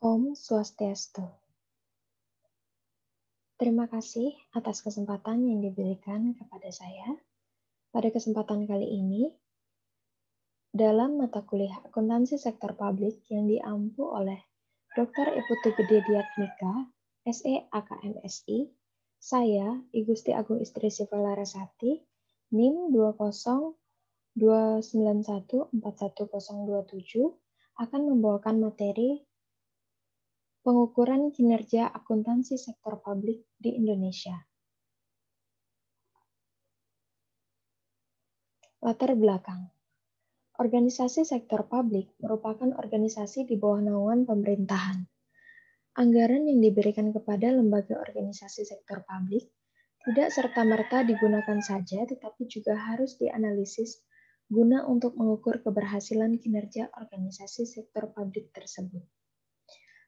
Om Swastiastu. Terima kasih atas kesempatan yang diberikan kepada saya. Pada kesempatan kali ini, dalam mata kuliah akuntansi sektor publik yang diampu oleh Dr. Iputu Gede Diatmika, SE AKMSI, saya, I Gusti Agung Istri Siva Larasati, NIM 202914127, akan membawakan materi pengukuran kinerja akuntansi sektor publik di Indonesia. Latar belakang. Organisasi sektor publik merupakan organisasi di bawah naungan pemerintahan. Anggaran yang diberikan kepada lembaga organisasi sektor publik tidak serta-merta digunakan saja, tetapi juga harus dianalisis guna untuk mengukur keberhasilan kinerja organisasi sektor publik tersebut.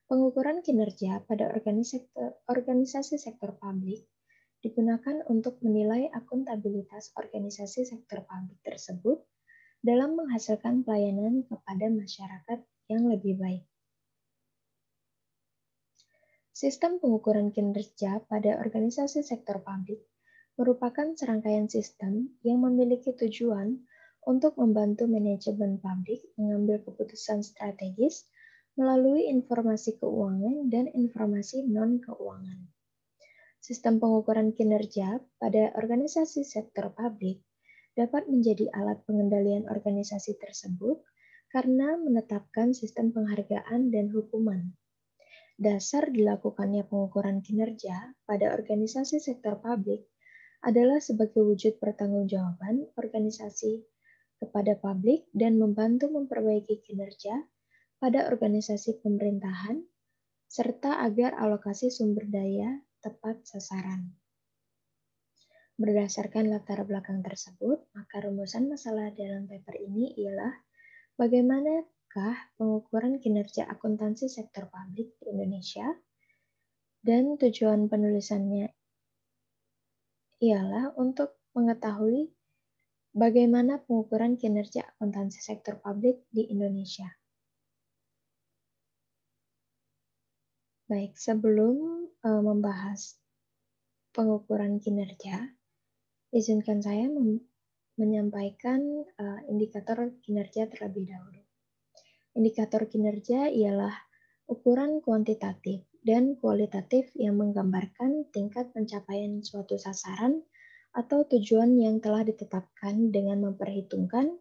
Pengukuran kinerja pada organisasi sektor publik digunakan untuk menilai akuntabilitas organisasi sektor publik tersebut dalam menghasilkan pelayanan kepada masyarakat yang lebih baik. Sistem pengukuran kinerja pada organisasi sektor publik merupakan serangkaian sistem yang memiliki tujuan untuk membantu manajemen publik mengambil keputusan strategis melalui informasi keuangan dan informasi non-keuangan. Sistem pengukuran kinerja pada organisasi sektor publik dapat menjadi alat pengendalian organisasi tersebut karena menetapkan sistem penghargaan dan hukuman. Dasar dilakukannya pengukuran kinerja pada organisasi sektor publik adalah sebagai wujud pertanggungjawaban organisasi kepada publik dan membantu memperbaiki kinerja pada organisasi pemerintahan, serta agar alokasi sumber daya tepat sasaran. Berdasarkan latar belakang tersebut, maka rumusan masalah dalam paper ini ialah bagaimanakah pengukuran kinerja akuntansi sektor publik di Indonesia, dan tujuan penulisannya ialah untuk mengetahui bagaimana pengukuran kinerja akuntansi sektor publik di Indonesia. Baik, sebelum membahas pengukuran kinerja, izinkan saya menyampaikan indikator kinerja terlebih dahulu. Indikator kinerja ialah ukuran kuantitatif dan kualitatif yang menggambarkan tingkat pencapaian suatu sasaran atau tujuan yang telah ditetapkan dengan memperhitungkan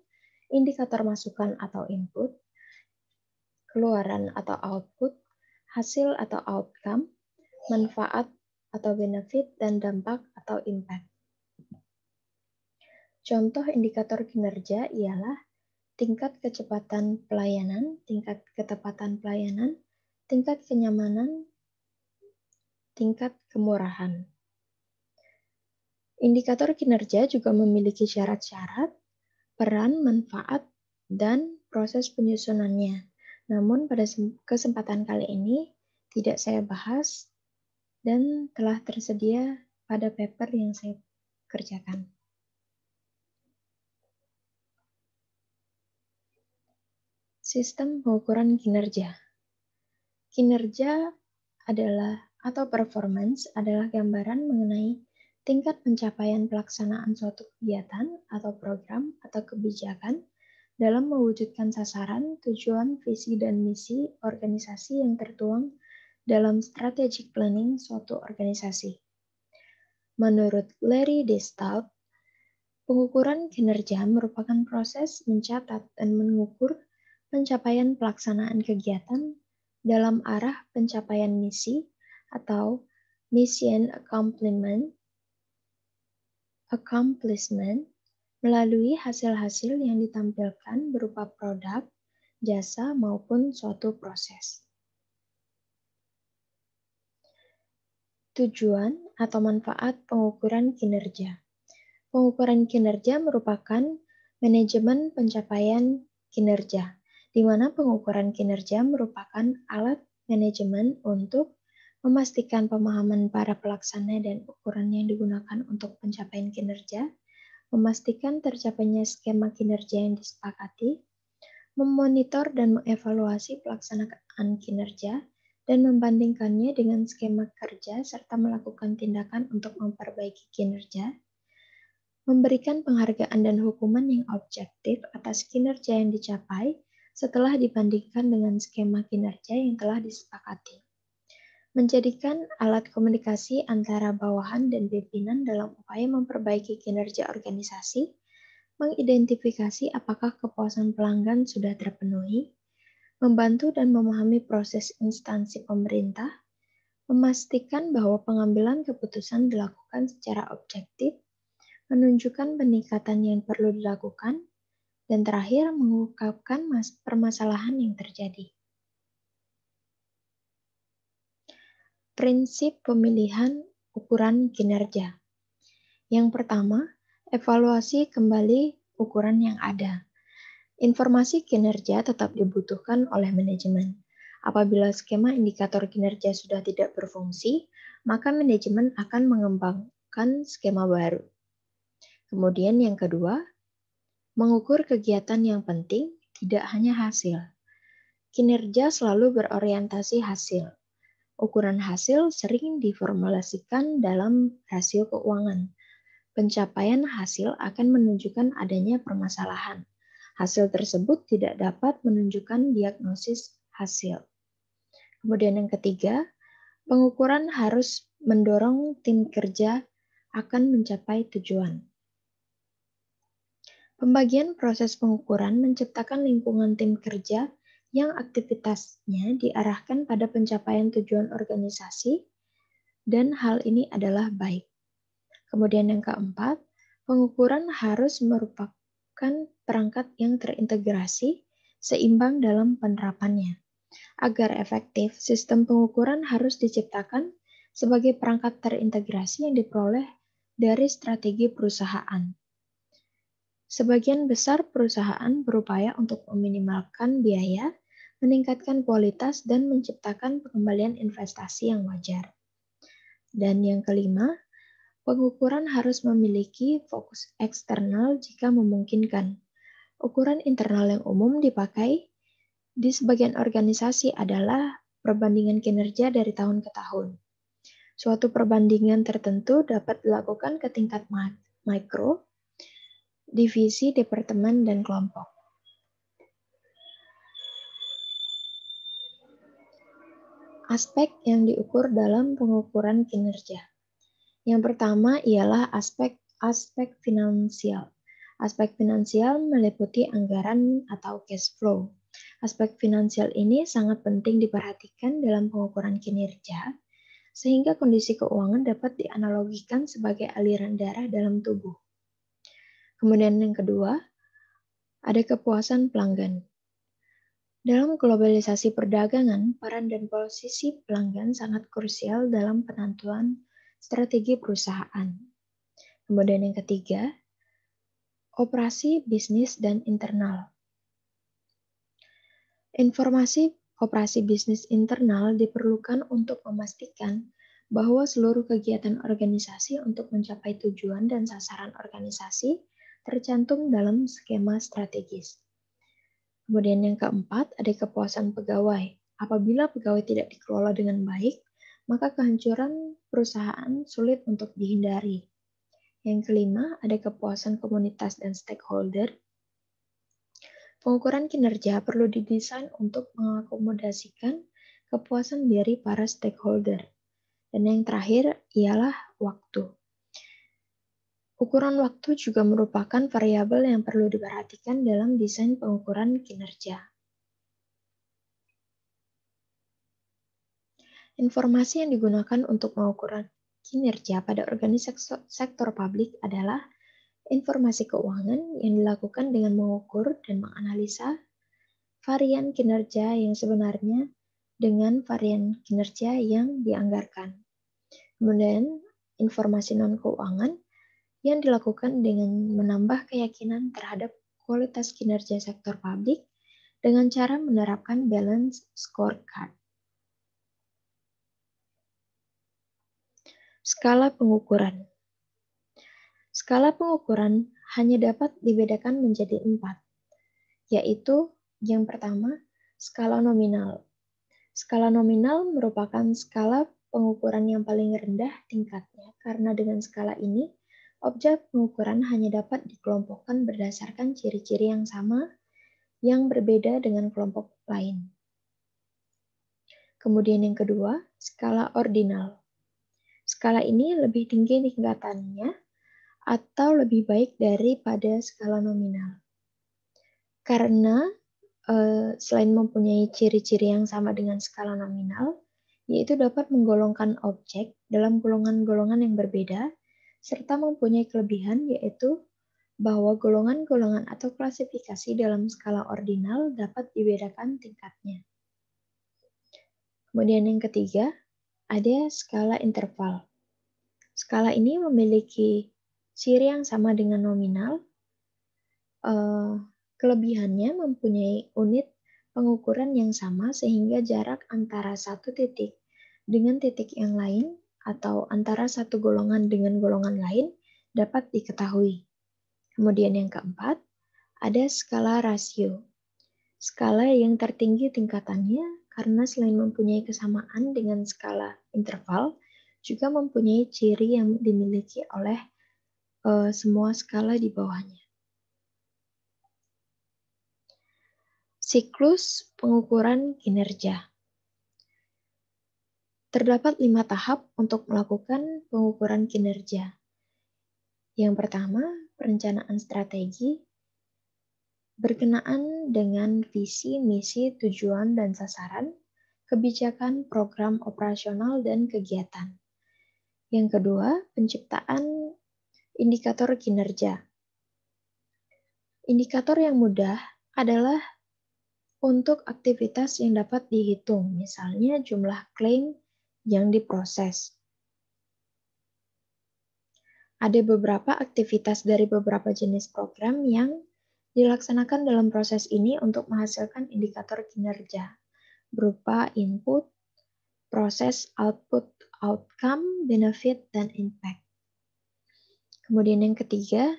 indikator masukan atau input, keluaran atau output, hasil atau outcome, manfaat atau benefit, dan dampak atau impact. Contoh indikator kinerja ialah tingkat kecepatan pelayanan, tingkat ketepatan pelayanan, tingkat kenyamanan, tingkat kemurahan. Indikator kinerja juga memiliki syarat-syarat, peran, manfaat, dan proses penyusunannya. Namun pada kesempatan kali ini tidak saya bahas dan telah tersedia pada paper yang saya kerjakan. Sistem pengukuran kinerja. Kinerja adalah atau performance adalah gambaran mengenai tingkat pencapaian pelaksanaan suatu kegiatan atau program atau kebijakan dalam mewujudkan sasaran, tujuan, visi, dan misi organisasi yang tertuang dalam strategic planning suatu organisasi. Menurut Larry Destald, pengukuran kinerja merupakan proses mencatat dan mengukur pencapaian pelaksanaan kegiatan dalam arah pencapaian misi atau mission accomplishment melalui hasil-hasil yang ditampilkan berupa produk, jasa, maupun suatu proses. Tujuan atau manfaat pengukuran kinerja. Pengukuran kinerja merupakan manajemen pencapaian kinerja, di mana pengukuran kinerja merupakan alat manajemen untuk memastikan pemahaman para pelaksana dan ukuran yang digunakan untuk pencapaian kinerja, memastikan tercapainya skema kinerja yang disepakati, memonitor dan mengevaluasi pelaksanaan kinerja, dan membandingkannya dengan skema kerja serta melakukan tindakan untuk memperbaiki kinerja, memberikan penghargaan dan hukuman yang objektif atas kinerja yang dicapai setelah dibandingkan dengan skema kinerja yang telah disepakati. Menjadikan alat komunikasi antara bawahan dan pimpinan dalam upaya memperbaiki kinerja organisasi, mengidentifikasi apakah kepuasan pelanggan sudah terpenuhi, membantu dan memahami proses instansi pemerintah, memastikan bahwa pengambilan keputusan dilakukan secara objektif, menunjukkan peningkatan yang perlu dilakukan, dan terakhir mengungkapkan permasalahan yang terjadi. Prinsip pemilihan ukuran kinerja. Yang pertama, evaluasi kembali ukuran yang ada. Informasi kinerja tetap dibutuhkan oleh manajemen. Apabila skema indikator kinerja sudah tidak berfungsi, maka manajemen akan mengembangkan skema baru. Kemudian yang kedua, mengukur kegiatan yang penting, tidak hanya hasil. Kinerja selalu berorientasi hasil. Ukuran hasil sering diformulasikan dalam rasio keuangan. Pencapaian hasil akan menunjukkan adanya permasalahan. Hasil tersebut tidak dapat menunjukkan diagnosis hasil. Kemudian yang ketiga, pengukuran harus mendorong tim kerja akan mencapai tujuan. Pembagian proses pengukuran menciptakan lingkungan tim kerja yang aktivitasnya diarahkan pada pencapaian tujuan organisasi, dan hal ini adalah baik. Kemudian yang keempat, pengukuran harus merupakan perangkat yang terintegrasi, seimbang dalam penerapannya. Agar efektif, sistem pengukuran harus diciptakan sebagai perangkat terintegrasi yang diperoleh dari strategi perusahaan. Sebagian besar perusahaan berupaya untuk meminimalkan biaya, meningkatkan kualitas, dan menciptakan pengembalian investasi yang wajar. Dan yang kelima, pengukuran harus memiliki fokus eksternal jika memungkinkan. Ukuran internal yang umum dipakai di sebagian organisasi adalah perbandingan kinerja dari tahun ke tahun. Suatu perbandingan tertentu dapat dilakukan ke tingkat mikro, divisi, departemen, dan kelompok. Aspek yang diukur dalam pengukuran kinerja. Yang pertama ialah aspek finansial. Aspek finansial meliputi anggaran atau cash flow. Aspek finansial ini sangat penting diperhatikan dalam pengukuran kinerja, sehingga kondisi keuangan dapat dianalogikan sebagai aliran darah dalam tubuh. Kemudian yang kedua, ada kepuasan pelanggan. Dalam globalisasi perdagangan, peran dan posisi pelanggan sangat krusial dalam penentuan strategi perusahaan. Kemudian yang ketiga, operasi bisnis dan internal. Informasi operasi bisnis internal diperlukan untuk memastikan bahwa seluruh kegiatan organisasi untuk mencapai tujuan dan sasaran organisasi tercantum dalam skema strategis. Kemudian yang keempat, ada kepuasan pegawai. Apabila pegawai tidak dikelola dengan baik, maka kehancuran perusahaan sulit untuk dihindari. Yang kelima, ada kepuasan komunitas dan stakeholder. Pengukuran kinerja perlu didesain untuk mengakomodasikan kepuasan dari para stakeholder. Dan yang terakhir ialah waktu. Ukuran waktu juga merupakan variabel yang perlu diperhatikan dalam desain pengukuran kinerja. Informasi yang digunakan untuk mengukur kinerja pada organisasi sektor publik adalah informasi keuangan yang dilakukan dengan mengukur dan menganalisa varian kinerja yang sebenarnya dengan varian kinerja yang dianggarkan. Kemudian, informasi non-keuangan yang dilakukan dengan menambah keyakinan terhadap kualitas kinerja sektor publik dengan cara menerapkan balance scorecard. Skala pengukuran. Skala pengukuran hanya dapat dibedakan menjadi 4, yaitu yang pertama, skala nominal. Skala nominal merupakan skala pengukuran yang paling rendah tingkatnya, karena dengan skala ini, objek pengukuran hanya dapat dikelompokkan berdasarkan ciri-ciri yang sama yang berbeda dengan kelompok lain. Kemudian yang kedua, skala ordinal. Skala ini lebih tinggi tingkatannya atau lebih baik daripada skala nominal. Karena selain mempunyai ciri-ciri yang sama dengan skala nominal, yaitu dapat menggolongkan objek dalam golongan-golongan yang berbeda, serta mempunyai kelebihan yaitu bahwa golongan-golongan atau klasifikasi dalam skala ordinal dapat dibedakan tingkatnya. Kemudian yang ketiga, ada skala interval. Skala ini memiliki ciri yang sama dengan nominal. Kelebihannya mempunyai unit pengukuran yang sama sehingga jarak antara satu titik dengan titik yang lain atau antara satu golongan dengan golongan lain dapat diketahui. Kemudian yang keempat, ada skala rasio. Skala yang tertinggi tingkatannya karena selain mempunyai kesamaan dengan skala interval, juga mempunyai ciri yang dimiliki oleh semua skala di bawahnya. Siklus pengukuran kinerja. Terdapat 5 tahap untuk melakukan pengukuran kinerja. Yang pertama, perencanaan strategi berkenaan dengan visi, misi, tujuan, dan sasaran, kebijakan, program operasional, dan kegiatan. Yang kedua, penciptaan indikator kinerja. Indikator yang mudah adalah untuk aktivitas yang dapat dihitung, misalnya jumlah klaim yang diproses. Ada beberapa aktivitas dari beberapa jenis program yang dilaksanakan dalam proses ini untuk menghasilkan indikator kinerja, berupa input, proses, output, outcome, benefit, dan impact. Kemudian yang ketiga,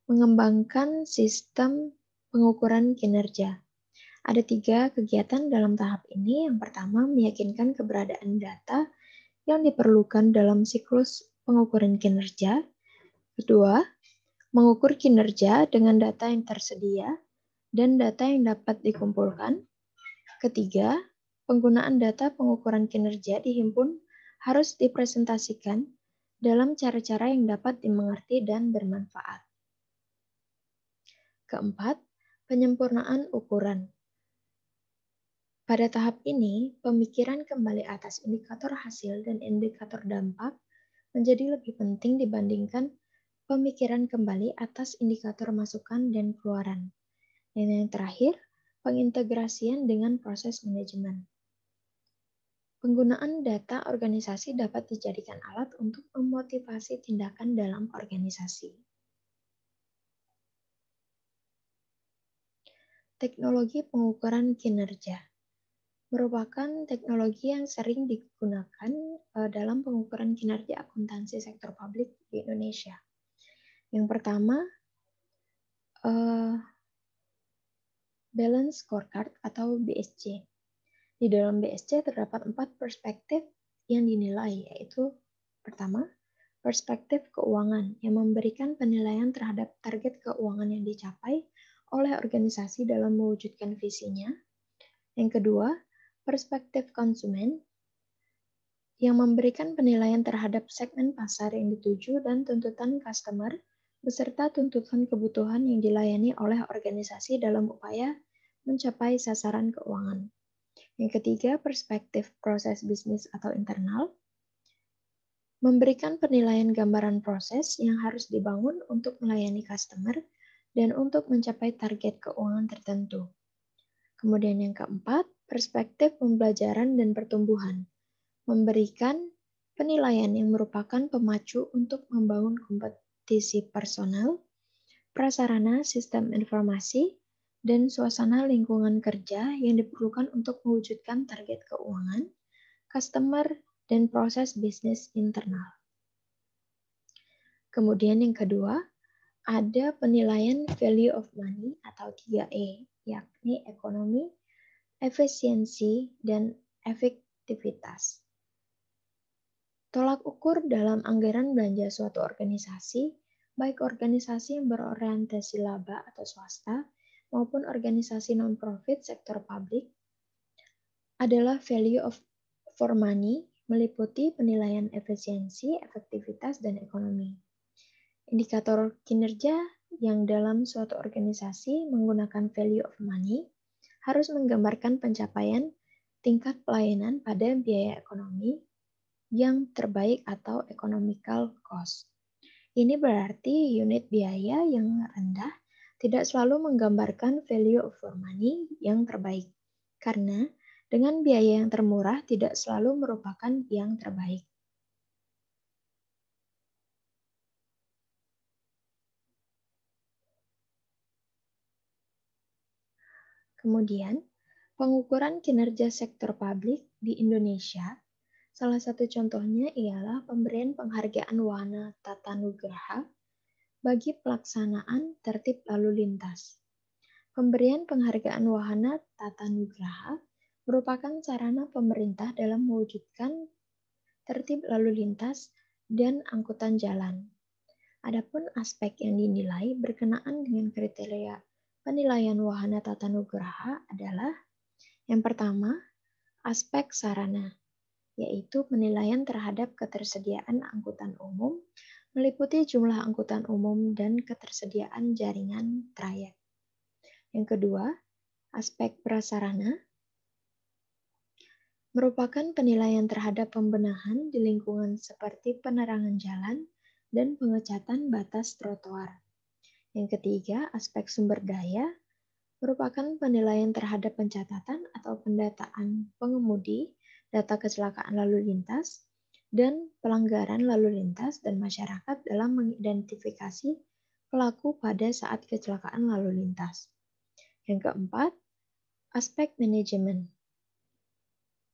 mengembangkan sistem pengukuran kinerja. Ada 3 kegiatan dalam tahap ini. Yang pertama, meyakinkan keberadaan data yang diperlukan dalam siklus pengukuran kinerja. Kedua, mengukur kinerja dengan data yang tersedia dan data yang dapat dikumpulkan. Ketiga, penggunaan data pengukuran kinerja dihimpun harus dipresentasikan dalam cara-cara yang dapat dimengerti dan bermanfaat. Keempat, penyempurnaan ukuran. Pada tahap ini, pemikiran kembali atas indikator hasil dan indikator dampak menjadi lebih penting dibandingkan pemikiran kembali atas indikator masukan dan keluaran. Dan yang terakhir, pengintegrasian dengan proses manajemen. Penggunaan data organisasi dapat dijadikan alat untuk memotivasi tindakan dalam organisasi. Teknologi pengukuran kinerja merupakan teknologi yang sering digunakan dalam pengukuran kinerja akuntansi sektor publik di Indonesia. Yang pertama, Balance Scorecard atau BSC. Di dalam BSC terdapat 4 perspektif yang dinilai, yaitu pertama, perspektif keuangan yang memberikan penilaian terhadap target keuangan yang dicapai oleh organisasi dalam mewujudkan visinya. Yang kedua, perspektif konsumen yang memberikan penilaian terhadap segmen pasar yang dituju dan tuntutan customer beserta tuntutan kebutuhan yang dilayani oleh organisasi dalam upaya mencapai sasaran keuangan. Yang ketiga, perspektif proses bisnis atau internal memberikan penilaian gambaran proses yang harus dibangun untuk melayani customer dan untuk mencapai target keuangan tertentu. Kemudian yang keempat, perspektif pembelajaran dan pertumbuhan, memberikan penilaian yang merupakan pemacu untuk membangun kompetisi personal, prasarana sistem informasi, dan suasana lingkungan kerja yang diperlukan untuk mewujudkan target keuangan, customer, dan proses bisnis internal. Kemudian yang kedua, ada penilaian value of money atau 3E, yakni ekonomi, efisiensi, dan efektivitas. Tolak ukur dalam anggaran belanja suatu organisasi, baik organisasi yang berorientasi laba atau swasta maupun organisasi non-profit sektor publik, adalah value for money, meliputi penilaian efisiensi, efektivitas, dan ekonomi. Indikator kinerja yang dalam suatu organisasi menggunakan value of money harus menggambarkan pencapaian tingkat pelayanan pada biaya ekonomi yang terbaik atau economical cost. Ini berarti unit biaya yang rendah tidak selalu menggambarkan value for money yang terbaik, karena dengan biaya yang termurah tidak selalu merupakan yang terbaik. Kemudian, pengukuran kinerja sektor publik di Indonesia, salah satu contohnya ialah pemberian penghargaan Wahana Tatanugraha bagi pelaksanaan tertib lalu lintas. Pemberian penghargaan Wahana Tatanugraha merupakan sarana pemerintah dalam mewujudkan tertib lalu lintas dan angkutan jalan. Adapun aspek yang dinilai berkenaan dengan kriteria penilaian Wahana Tatanugraha adalah yang pertama, aspek sarana, yaitu penilaian terhadap ketersediaan angkutan umum, meliputi jumlah angkutan umum dan ketersediaan jaringan trayek. Yang kedua, aspek prasarana, merupakan penilaian terhadap pembenahan di lingkungan seperti penerangan jalan dan pengecatan batas trotoar. Yang ketiga, aspek sumber daya, merupakan penilaian terhadap pencatatan atau pendataan pengemudi, data kecelakaan lalu lintas, dan pelanggaran lalu lintas dan masyarakat dalam mengidentifikasi pelaku pada saat kecelakaan lalu lintas. Yang keempat, aspek manajemen.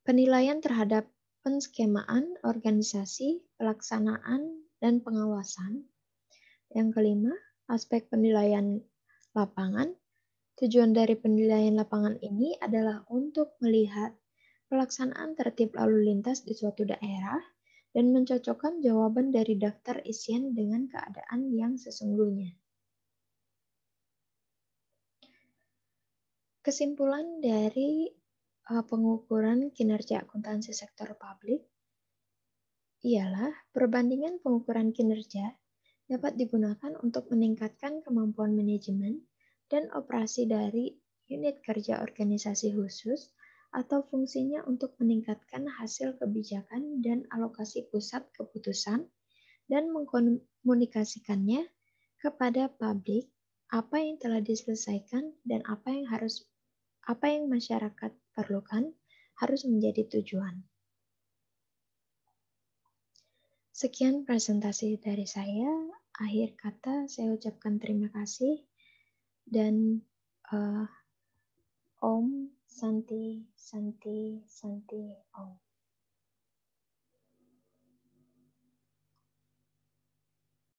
Penilaian terhadap penskemaan, organisasi, pelaksanaan, dan pengawasan. Yang kelima, aspek penilaian lapangan. Tujuan dari penilaian lapangan ini adalah untuk melihat pelaksanaan tertib lalu lintas di suatu daerah dan mencocokkan jawaban dari daftar isian dengan keadaan yang sesungguhnya. Kesimpulan dari pengukuran kinerja akuntansi sektor publik ialah perbandingan pengukuran kinerja dapat digunakan untuk meningkatkan kemampuan manajemen dan operasi dari unit kerja organisasi khusus atau fungsinya untuk meningkatkan hasil kebijakan dan alokasi pusat keputusan dan mengkomunikasikannya kepada publik apa yang telah diselesaikan dan apa yang masyarakat perlukan harus menjadi tujuan. Sekian presentasi dari saya. Akhir kata saya ucapkan terima kasih dan Om Santi Santi Santi Om.